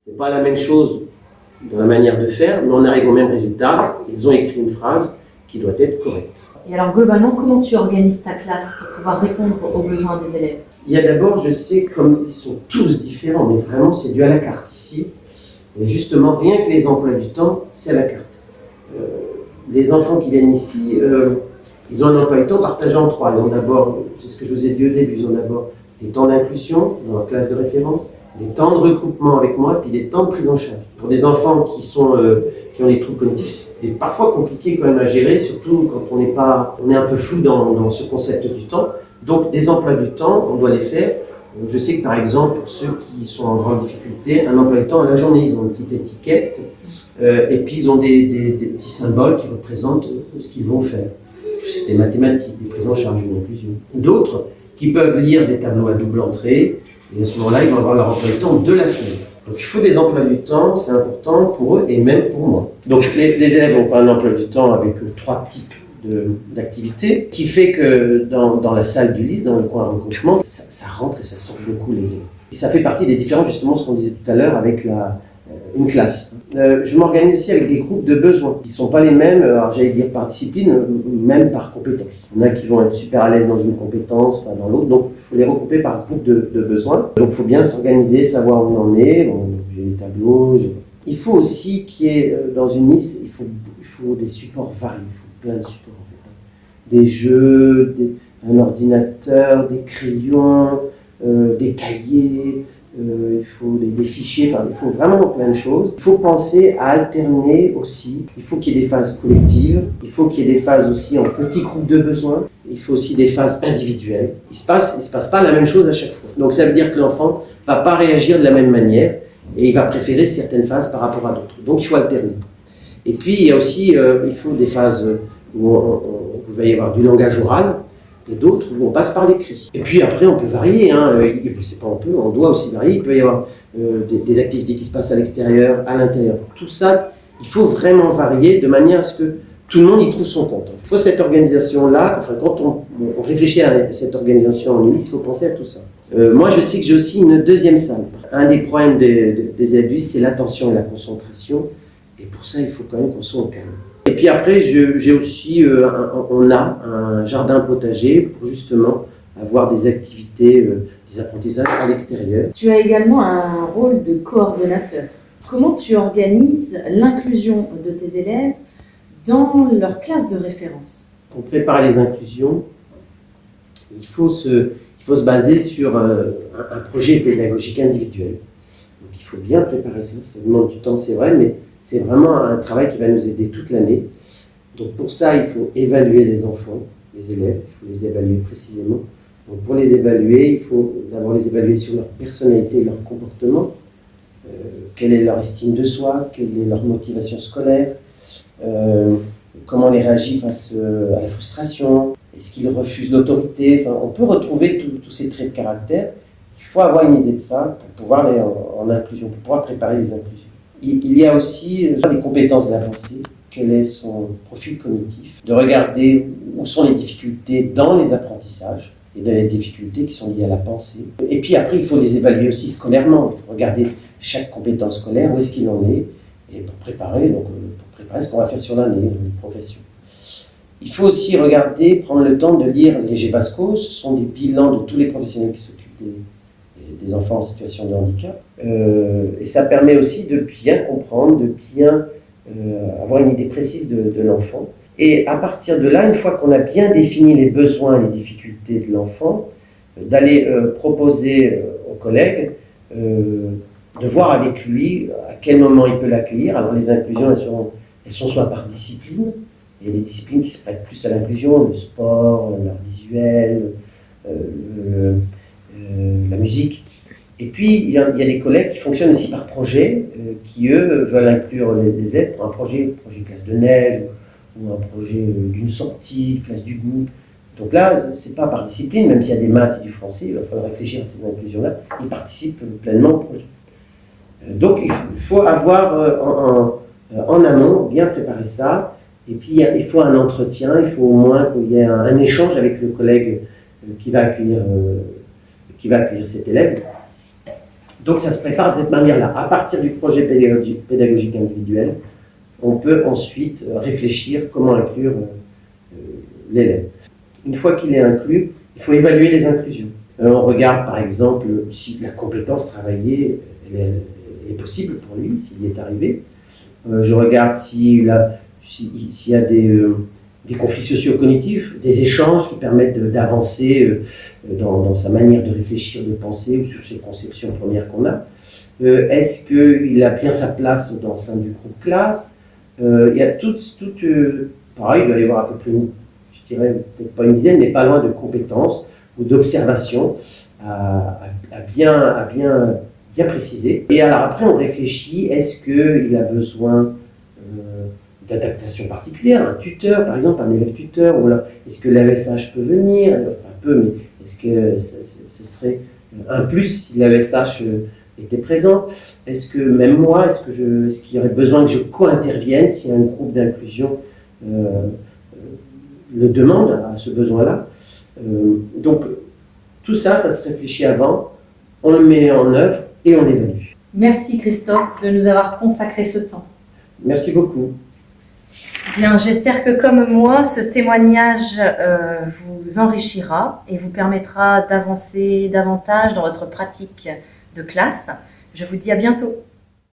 C'est pas la même chose dans la manière de faire, mais on arrive au même résultat. Ils ont écrit une phrase qui doit être correcte. Et alors globalement, comment tu organises ta classe pour pouvoir répondre aux besoins des élèves? Il y a d'abord, je sais, comme ils sont tous différents, mais vraiment c'est dû à la carte ici. Et justement, rien que les emplois du temps, c'est à la carte. Les enfants qui viennent ici, ils ont un emploi du temps partagé en trois. Ils ont d'abord, c'est ce que je vous ai dit au début, ils ont d'abord des temps d'inclusion dans la classe de référence, des temps de regroupement avec moi, puis des temps de prise en charge. Pour des enfants qui ont des troubles cognitifs, c'est parfois compliqué quand même à gérer, surtout quand on est un peu flou dans ce concept du temps. Donc des emplois du temps, on doit les faire. Je sais que par exemple, pour ceux qui sont en grande difficulté, un emploi du temps à la journée, ils ont une petite étiquette, et puis ils ont des petits symboles qui représentent ce qu'ils vont faire. C'est des mathématiques, des prises en charge, une inclusion. D'autres qui peuvent lire des tableaux à double entrée, et à ce moment-là, ils vont avoir leur emploi du temps de la semaine. Donc il faut des emplois du temps, c'est important pour eux et même pour moi. Donc les élèves ont un emploi du temps avec 3 types d'activités, qui fait que dans la salle du lycée, dans le coin regroupement, ça rentre et ça sort beaucoup les élèves. Et ça fait partie des différences, justement, ce qu'on disait tout à l'heure avec une classe. Je m'organise aussi avec des groupes de besoins qui ne sont pas les mêmes, alors j'allais dire par discipline, même par compétence. Il y en a qui vont être super à l'aise dans une compétence, pas dans l'autre, donc il faut les regrouper par groupe de besoins. Donc il faut bien s'organiser, savoir où on en est. Bon, j'ai des tableaux. Il faut aussi qu'il y ait, dans une liste, il faut des supports variés, il faut plein de supports en fait. Des jeux, un ordinateur, des crayons, des cahiers. Il faut des fichiers, enfin il faut vraiment plein de choses. Il faut penser à alterner aussi, il faut qu'il y ait des phases collectives, il faut qu'il y ait des phases aussi en petits groupes de besoins, il faut aussi des phases individuelles. Il se passe pas la même chose à chaque fois. Donc ça veut dire que l'enfant ne va pas réagir de la même manière et il va préférer certaines phases par rapport à d'autres. Donc il faut alterner. Et puis il y a aussi il faut des phases où il va y avoir du langage oral, et d'autres où on passe par l'écrit. Et puis après, on peut varier, c'est pas on doit aussi varier. Il peut y avoir des activités qui se passent à l'extérieur, à l'intérieur. Tout ça, il faut vraiment varier de manière à ce que tout le monde y trouve son compte. Il faut cette organisation-là, enfin, quand on réfléchit à cette organisation en Ulysse, il faut penser à tout ça. Moi, je sais que j'ai aussi une deuxième salle. Un des problèmes des adultes, c'est l'attention et la concentration. Et pour ça, il faut quand même qu'on soit au calme. Et puis après, j'ai aussi, on a un jardin potager pour justement avoir des activités, des apprentissages à l'extérieur. Tu as également un rôle de coordonnateur. Comment tu organises l'inclusion de tes élèves dans leur classe de référence? Pour préparer les inclusions, il faut se baser sur un projet pédagogique individuel. Donc il faut bien préparer ça, ça demande du temps, c'est vrai, mais c'est vraiment un travail qui va nous aider toute l'année. Donc pour ça, il faut évaluer les enfants, les élèves, il faut les évaluer précisément. Donc pour les évaluer, il faut d'abord les évaluer sur leur personnalité, leur comportement, quelle est leur estime de soi, quelle est leur motivation scolaire, comment ils réagissent face à la frustration, est-ce qu'ils refusent l'autorité. Enfin, on peut retrouver tous ces traits de caractère. Il faut avoir une idée de ça pour pouvoir aller en inclusion, pour pouvoir préparer les inclusions. Il y a aussi des compétences de la pensée, quel est son profil cognitif, de regarder où sont les difficultés dans les apprentissages et dans les difficultés qui sont liées à la pensée. Et puis après, il faut les évaluer aussi scolairement, il faut regarder chaque compétence scolaire, où est-ce qu'il en est, et pour préparer ce qu'on va faire sur l'année, les progressions. Il faut aussi regarder, prendre le temps de lire les GEVASCO, ce sont des bilans de tous les professionnels qui s'occupent des enfants en situation de handicap. Et ça permet aussi de bien comprendre, de bien avoir une idée précise de l'enfant. Et à partir de là, une fois qu'on a bien défini les besoins et les difficultés de l'enfant, d'aller proposer aux collègues de voir avec lui à quel moment il peut l'accueillir. Alors les inclusions, elles sont soit par discipline, et les disciplines qui se prêtent plus à l'inclusion, le sport, l'art visuel, la musique. Et puis, il y a des collègues qui fonctionnent aussi par projet, qui, eux, veulent inclure les élèves pour un projet classe de neige, ou un projet d'une sortie, classe du goût. Donc là, c'est pas par discipline, même s'il y a des maths et du français, il va falloir réfléchir à ces inclusions-là, ils participent pleinement au projet. Donc, il faut avoir en amont, bien préparer ça, et puis il faut un entretien, il faut au moins qu'il y ait un échange avec le collègue qui va accueillir cet élève. Donc ça se prépare de cette manière-là. À partir du projet pédagogique individuel, on peut ensuite réfléchir comment inclure l'élève. Une fois qu'il est inclus, il faut évaluer les inclusions. On regarde par exemple si la compétence travaillée est possible pour lui, s'il y est arrivé. Je regarde s'il y a des conflits socio-cognitifs, des échanges qui permettent d'avancer dans sa manière de réfléchir, de penser ou sur ses conceptions premières qu'on a. Est-ce qu'il a bien sa place dans le sein du groupe classe? Il y a pareil, il doit y avoir à peu près, je dirais peut-être pas une dizaine, mais pas loin de compétences ou d'observations à bien préciser. Et alors après, on réfléchit, est-ce qu'il a besoin d'adaptation particulière, un tuteur, par exemple, un élève tuteur, ou est-ce que l'AESH peut venir, enfin, un peu, mais est-ce que ce serait un plus si l'AESH était présent? Est-ce que même moi, est-ce qu'il y aurait besoin que je co-intervienne si un groupe d'inclusion le demande à ce besoin-là? Donc, tout ça, ça se réfléchit avant, on le met en œuvre et on l'évalue. Merci Christophe de nous avoir consacré ce temps. Merci beaucoup. Bien, j'espère que comme moi, ce témoignage vous enrichira et vous permettra d'avancer davantage dans votre pratique de classe. Je vous dis à bientôt.